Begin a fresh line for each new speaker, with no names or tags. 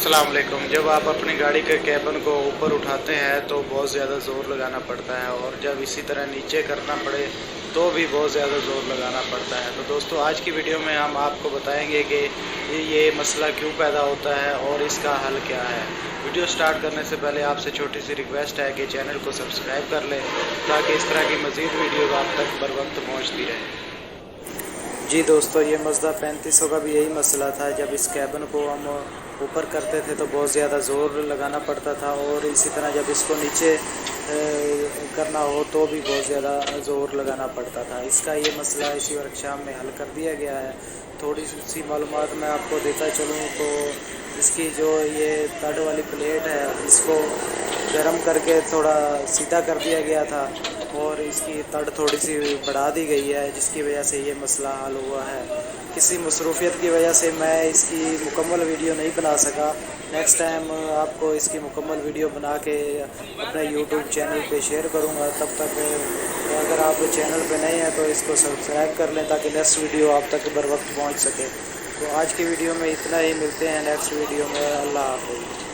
अस्सलाम वालेकुम। जब आप अपनी गाड़ी के कैबिन को ऊपर उठाते हैं तो बहुत ज़्यादा ज़ोर लगाना पड़ता है, और जब इसी तरह नीचे करना पड़े तो भी बहुत ज़्यादा ज़ोर लगाना पड़ता है। तो दोस्तों, आज की वीडियो में हम आपको बताएंगे कि ये मसला क्यों पैदा होता है और इसका हल क्या है। वीडियो स्टार्ट करने से पहले आपसे छोटी सी रिक्वेस्ट है कि चैनल को सब्सक्राइब कर लें ताकि इस तरह की मज़ीद वीडियो आप तक बर वक्त पहुँचती रहे। जी दोस्तों, ये मज़दा 3500 का भी यही मसला था। जब इस कैबिन को हम ऊपर करते थे तो बहुत ज़्यादा ज़ोर लगाना पड़ता था, और इसी तरह जब इसको नीचे करना हो तो भी बहुत ज़्यादा ज़ोर लगाना पड़ता था। इसका ये मसला इसी वर्कशॉप में हल कर दिया गया है। थोड़ी सी मालूमात मैं आपको देता चलूँ तो इसकी जो ये तड़ वाली प्लेट है, इसको गर्म करके थोड़ा सीधा कर दिया गया था, और इसकी तड़ थोड़ी सी बढ़ा दी गई है, जिसकी वजह से ये मसला हल हुआ है। किसी मसरूफियत की वजह से मैं इसकी मुकम्मल वीडियो नहीं बना सका। नेक्स्ट टाइम आपको इसकी मुकम्मल वीडियो बना के अपने यूट्यूब चैनल पे शेयर करूँगा। तब तक अगर आप चैनल पे नए हैं तो इसको सब्सक्राइब कर लें ताकि नेक्स्ट वीडियो आप तक बर वक्त पहुँच सके। तो आज की वीडियो में इतना ही, मिलते हैं नेक्स्ट वीडियो में। अल्लाह हाफ़िज़।